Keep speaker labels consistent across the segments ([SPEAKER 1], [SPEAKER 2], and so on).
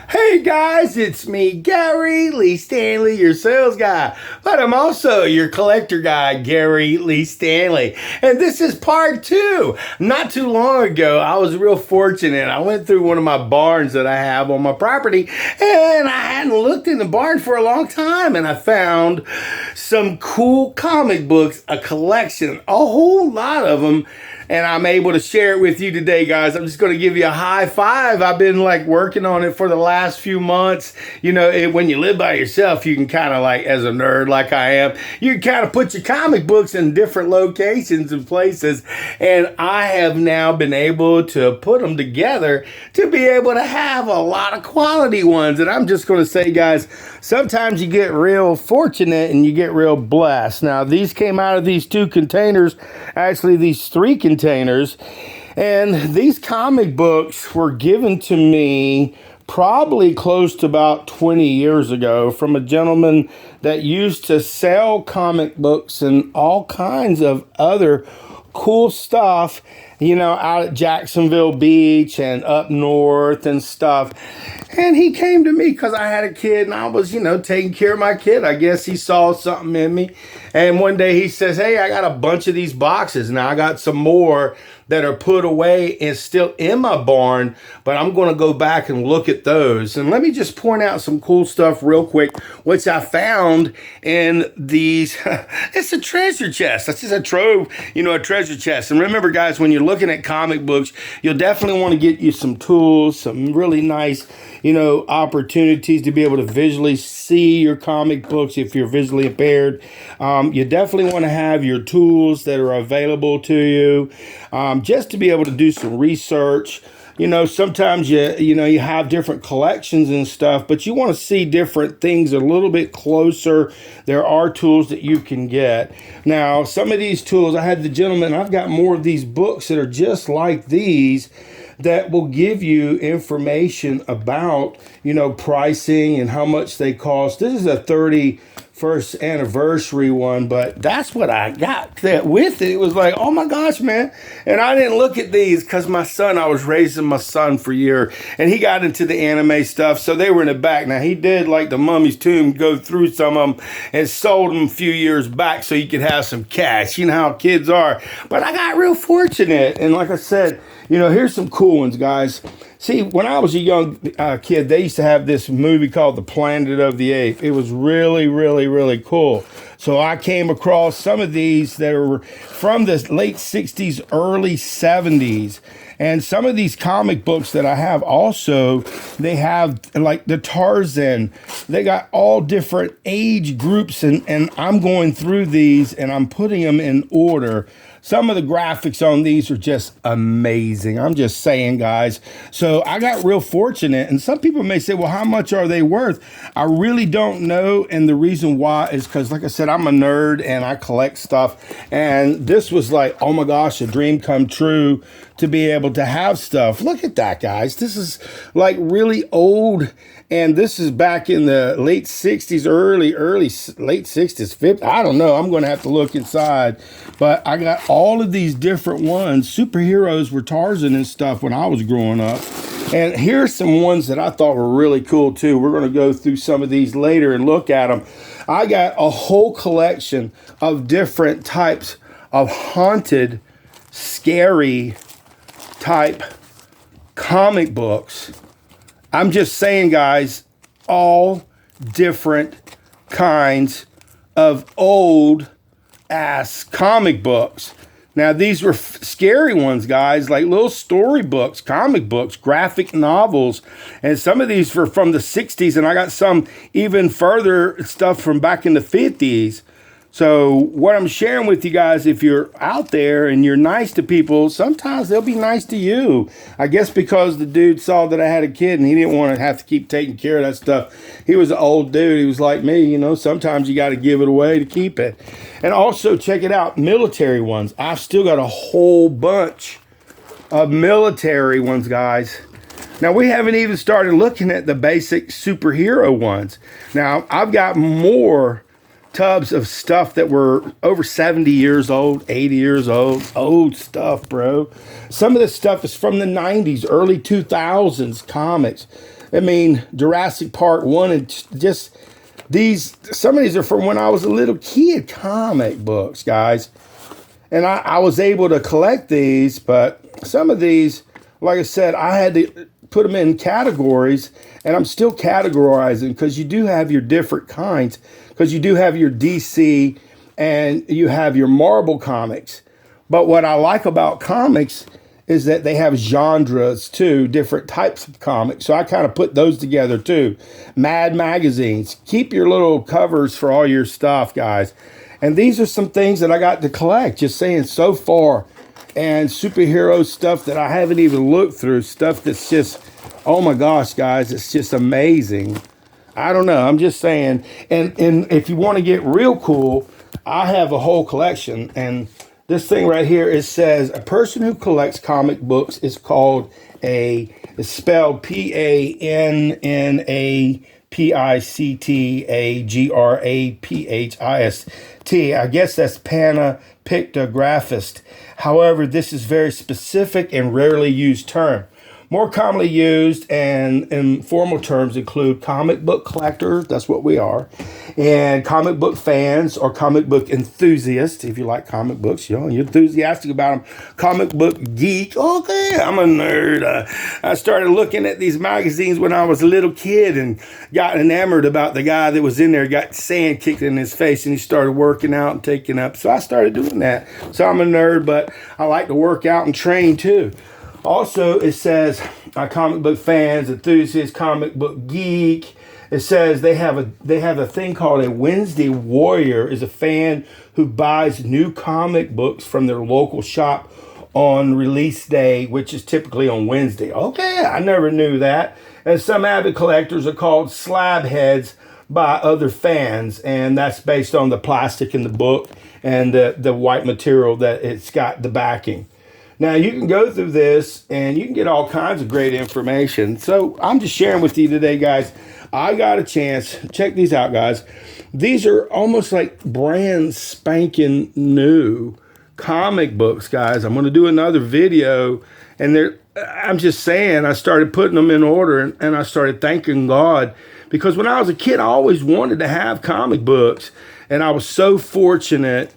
[SPEAKER 1] Hey guys, it's me, Gary Lee Stanley, your sales guy. But I'm also your collector guy, Gary Lee Stanley. And this is part two. Not too long ago, I was real fortunate. I went through one of my barns that I have on my property, and I hadn't looked in the barn for a long time. And I found some cool comic books, a collection, a whole lot of them, and I'm able to share it with you today, guys. I'm just going to give you a high five. I've been like working on it for the last few months. You know, when you live by yourself, you can kind of like, as a nerd like I am, you can kind of put your comic books in different locations and places. And I have now been able to put them together to be able to have a lot of quality ones. And I'm just going to say, guys, sometimes you get real fortunate and you get real blessed. Now, these came out of these two containers, actually these three containers, and these comic books were given to me probably close to about 20 years ago from a gentleman that used to sell comic books and all kinds of other cool stuff, you know, out at Jacksonville Beach and up north and stuff. And he came to me because I had a kid and I was, you know, taking care of my kid. I guess he saw something in me. And one day he says, hey, I got a bunch of these boxes. Now I got some more that are put away and still in my barn, but I'm going to go back and look at those. And let me just point out some cool stuff real quick, which I found in these. It's a treasure chest. That's just a trove, you know, a treasure chest. And remember, guys, when you're looking at comic books, you'll definitely want to get you some tools, some really nice, you know, opportunities to be able to visually see your comic books if you're visually impaired. You definitely want to have your tools that are available to you, just to be able to do some research. You know, sometimes you have different collections and stuff, but you want to see different things a little bit closer. There are tools that you can get. Now, some of these tools, I had the gentleman, I've got more of these books that are just like these that will give you information about, you know, pricing and how much they cost. This is a 31st anniversary one, but that's what I got that with it. It was like, oh my gosh, man. And I didn't look at these because I was raising my son for a year, and he got into the anime stuff, so they were in the back. Now, he did, like the Mummy's Tomb, go through some of them and sold them a few years back so he could have some cash. You know how kids are. But I got real fortunate, and like I said, you know, here's some cool ones, guys. See, when I was a young kid, they used to have this movie called The Planet of the Apes. It was really, really, really cool. So I came across some of these that were from the late 60s, early 70s. And some of these comic books that I have also, they have like the Tarzan. They got all different age groups, and I'm going through these and I'm putting them in order. Some of the graphics on these are just amazing. I'm just saying, guys. So I got real fortunate. And some people may say, well, how much are they worth? I really don't know. And the reason why is because, like I said, I'm a nerd and I collect stuff. And this was like, oh my gosh, a dream come true to be able to have stuff. Look at that, guys. This is like really old. And this is back in the late 60s, late 60s, 50s. I don't know. I'm going to have to look inside. But I got all of these different ones. Superheroes were Tarzan and stuff when I was growing up. And here's some ones that I thought were really cool, too. We're going to go through some of these later and look at them. I got a whole collection of different types of haunted, scary type comic books. I'm just saying, guys, all different kinds of old ass comic books. Now, these were scary ones, guys, like little storybooks, comic books, graphic novels. And some of these were from the 60s, and I got some even further stuff from back in the 50s. So what I'm sharing with you guys, if you're out there and you're nice to people, sometimes they'll be nice to you. I guess because the dude saw that I had a kid and he didn't want to have to keep taking care of that stuff. He was an old dude. He was like me, you know, sometimes you got to give it away to keep it. And also check it out, military ones. I've still got a whole bunch of military ones, guys. Now, we haven't even started looking at the basic superhero ones. Now, I've got more tubs of stuff that were over 70 years old, 80 years old stuff, bro. Some of this stuff is from the 90s, early 2000s comics. I mean, Jurassic Park 1 and just these, some of these are from when I was a little kid, comic books, guys. And I was able to collect these, but some of these, like I said, I had to put them in categories, and I'm still categorizing because you do have your different kinds, because you do have your DC and you have your Marvel comics. But what I like about comics is that they have genres too, different types of comics. So I kind of put those together too. Mad magazines. Keep your little covers for all your stuff, guys. And these are some things that I got to collect, just saying so far. And superhero stuff that I haven't even looked through. Stuff that's just, oh my gosh, guys, it's just amazing. I don't know. I'm just saying. And if you want to get real cool, I have a whole collection. And this thing right here, it says a person who collects comic books is called it's spelled PANNAPICTAGRAPHIST. I guess that's Panapictographist. However, this is very specific and rarely used term. More commonly used and informal terms include comic book collector, that's what we are, and comic book fans or comic book enthusiasts. If you like comic books, you're enthusiastic about them. Comic book geek, okay, I'm a nerd. I started looking at these magazines when I was a little kid and got enamored about the guy that was in there, got sand kicked in his face, and he started working out and taking up. So I started doing that. So I'm a nerd, but I like to work out and train too. Also, it says comic book fans, enthusiasts, comic book geek. It says they have a thing called a Wednesday Warrior, is a fan who buys new comic books from their local shop on release day, which is typically on Wednesday. Okay, I never knew that. And some avid collectors are called slab heads by other fans, and that's based on the plastic in the book and the white material that it's got, the backing. Now, you can go through this and you can get all kinds of great information. So I'm just sharing with you today, guys. I got a chance. Check these out, guys. These are almost like brand spanking new comic books, guys. I'm going to do another video. And I'm just saying, I started putting them in order and I started thanking God. Because when I was a kid, I always wanted to have comic books. And I was so fortunate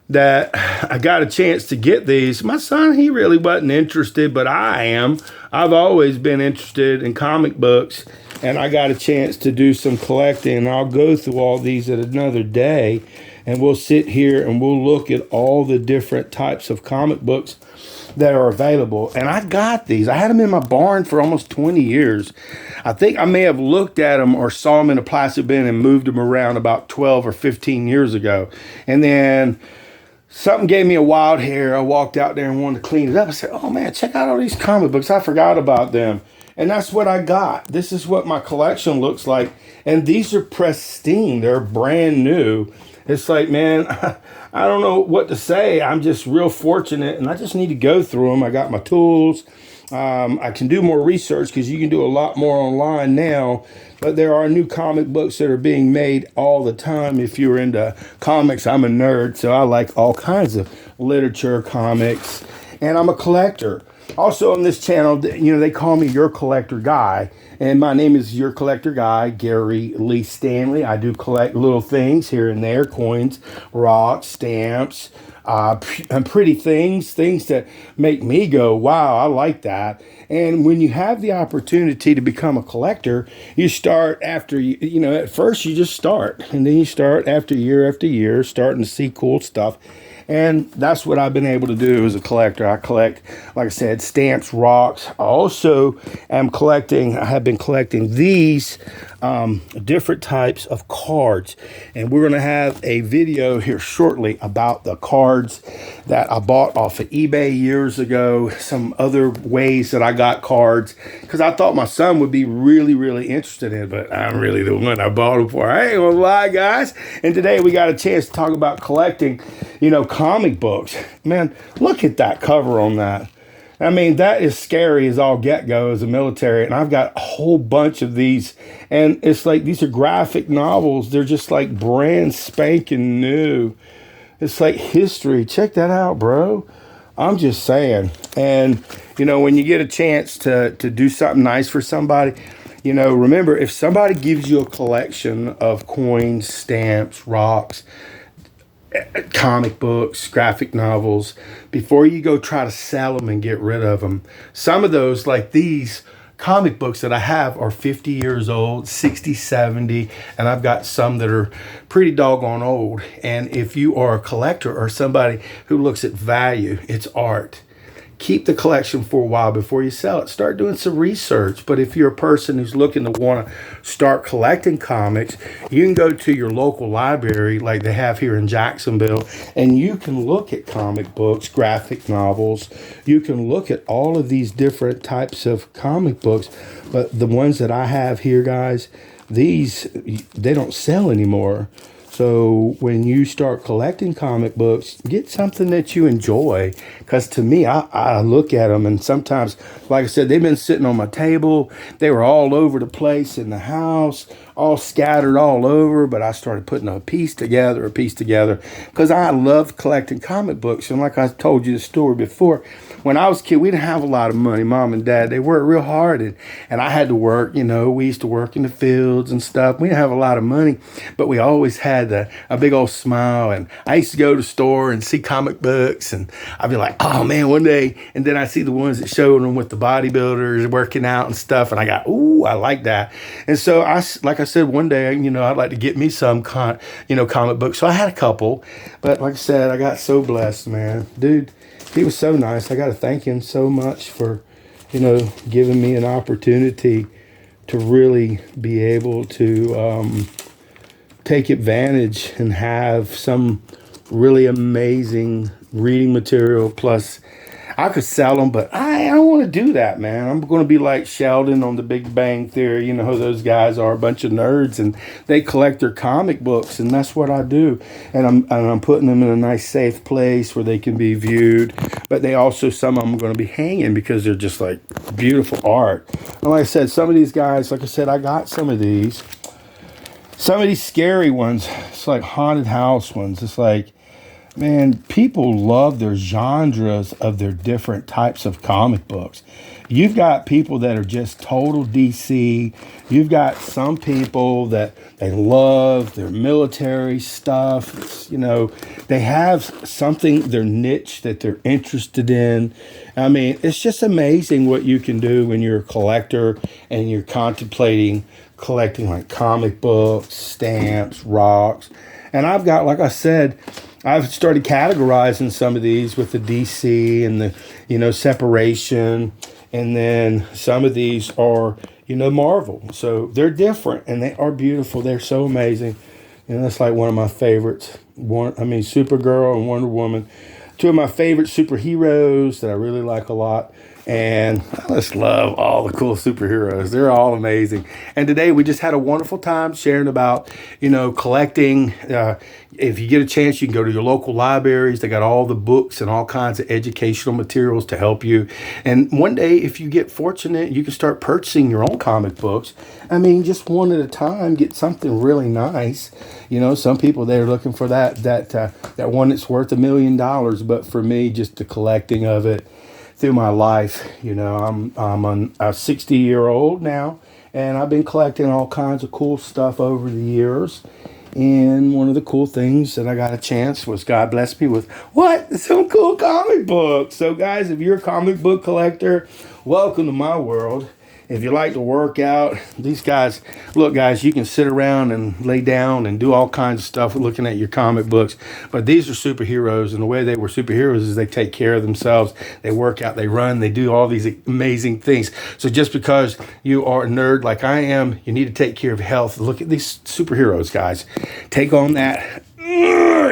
[SPEAKER 1] that I got a chance to get these. My son, he really wasn't interested, but I am. I've always been interested in comic books, and I got a chance to do some collecting. I'll go through all these at another day, and we'll sit here and we'll look at all the different types of comic books that are available. And I got these. I had them in my barn for almost 20 years. I think I may have looked at them or saw them in a plastic bin and moved them around about 12 or 15 years ago. And then something gave me a wild hair. I walked out there and wanted to clean it up. I said, oh man, check out all these comic books. I forgot about them. And that's what I got. This is what my collection looks like. And these are pristine. They're brand new. It's like, man, I don't know what to say. I'm just real fortunate, and I just need to go through them. I got my tools. I can do more research because you can do a lot more online now. But there are new comic books that are being made all the time. If you're into comics, I'm a nerd, so I like all kinds of literature, comics, and I'm a collector. Also on this channel, they call me Your Collector Guy, and my name is Your Collector Guy, Gary Lee Stanley. I do collect little things here and there, coins, rocks, stamps, and pretty things that make me go, wow, I like that. And when you have the opportunity to become a collector, you start after, at first you just start, and then you start after year, starting to see cool stuff. And that's what I've been able to do as a collector. I collect, like I said, stamps, rocks. I also I have been collecting these different types of cards. And we're going to have a video here shortly about the cards that I bought off of eBay years ago. Some other ways that I got cards, because I thought my son would be really, really interested in it, but I'm really the one I bought them for. I ain't gonna lie, guys. And today we got a chance to talk about collecting, comic books. Man, look at that cover on that. I mean, that is scary as all get-go as a military. And I've got a whole bunch of these. And it's like, these are graphic novels. They're just like brand spanking new. It's like history. Check that out, bro. I'm just saying. And, when you get a chance to do something nice for somebody, remember, if somebody gives you a collection of coins, stamps, rocks, comic books, graphic novels, before you go try to sell them and get rid of them, some of those, like these comic books that I have, are 50 years old, 60, 70, and I've got some that are pretty doggone old. And if you are a collector or somebody who looks at value, it's art. Keep the collection for a while before you sell it. Start doing some research. But if you're a person who's looking to want to start collecting comics, you can go to your local library like they have here in Jacksonville, and you can look at comic books, graphic novels. You can look at all of these different types of comic books. But the ones that I have here, guys, they don't sell anymore. So when you start collecting comic books, get something that you enjoy. Because to me, I look at them, and sometimes, like I said, they've been sitting on my table. They were all over the place in the house, all scattered all over. But I started putting a piece together, because I love collecting comic books. And like I told you the story before, when I was a kid, we didn't have a lot of money. Mom and Dad, they worked real hard, and I had to work. We used to work in the fields and stuff. We didn't have a lot of money, but we always had a big old smile. And I used to go to the store and see comic books, and I'd be like, oh man, one day. And then I see the ones that showed them with the bodybuilders working out and stuff, and I got, ooh, I like that. And so like I said, one day, I'd like to get me some comic books. So I had a couple, but like I said, I got so blessed, man. Dude, he was so nice. I got to thank him so much for, giving me an opportunity to really be able to take advantage and have some really amazing reading material. Plus, I could sell them, but I don't want to do that, man. I'm going to be like Sheldon on The Big Bang Theory. You know who those guys are, a bunch of nerds, and they collect their comic books, and that's what I do. And I'm putting them in a nice, safe place where they can be viewed. But some of them are going to be hanging because they're just like beautiful art. And like I said, some of these guys, like I said, I got some of these scary ones. It's like haunted house ones. It's like, man, people love their genres of their different types of comic books. You've got people that are just total DC. You've got some people that they love their military stuff. They have something, their niche that they're interested in. I mean, it's just amazing what you can do when you're a collector and you're contemplating collecting like comic books, stamps, rocks. And I've got, like I said, I've started categorizing some of these with the DC and the, separation. And then some of these are, Marvel. So they're different and they are beautiful. They're so amazing. That's like one of my favorites. Supergirl and Wonder Woman. Two of my favorite superheroes that I really like a lot. And I just love all the cool superheroes. They're all amazing. And today we just had a wonderful time sharing about, collecting. If you get a chance, you can go to your local libraries. They got all the books and all kinds of educational materials to help you. And one day, if you get fortunate, you can start purchasing your own comic books. Just one at a time, get something really nice. Some people, they're looking for that one that's worth $1 million. But for me, just the collecting of it through my life, I'm a 60-year-old now, and I've been collecting all kinds of cool stuff over the years. And one of the cool things that I got a chance was God blessed me with some cool comic books. So guys, if you're a comic book collector, welcome to my world. If you like to work out, these guys, look guys, you can sit around and lay down and do all kinds of stuff looking at your comic books. But these are superheroes, and the way they were superheroes is they take care of themselves. They work out, they run, they do all these amazing things. So just because you are a nerd like I am, you need to take care of health. Look at these superheroes, guys. Take on that.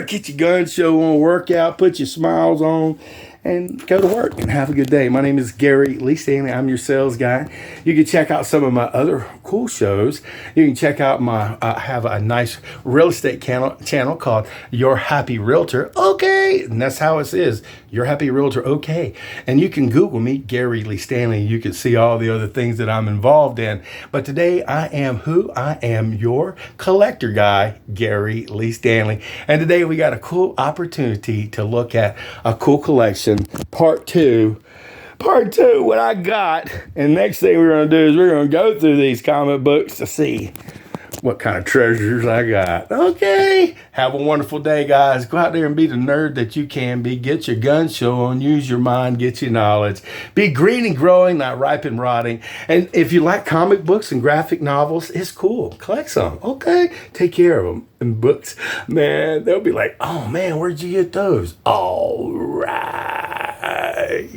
[SPEAKER 1] Get your gun show on, work out, put your smiles on, and go to work and have a good day. My name is Gary Lee Stanley. I'm your sales guy. You can check out some of my other cool cool shows. You can check out my, I have a nice real estate channel called Your Happy Realtor. Okay. And that's how it is. Your Happy Realtor. Okay. And you can Google me, Gary Lee Stanley. You can see all the other things that I'm involved in. But today I am who? I am your collector guy, Gary Lee Stanley. And today we got a cool opportunity to look at a cool collection, part two, what I got. And next thing we're going to do is we're going to go through these comic books to see what kind of treasures I got. Okay. Have a wonderful day, guys. Go out there and be the nerd that you can be. Get your gun show on. Use your mind. Get your knowledge. Be green and growing, not ripe and rotting. And if you like comic books and graphic novels, it's cool. Collect some. Okay. Take care of them. And books, man, they'll be like, oh, man, where'd you get those? All right.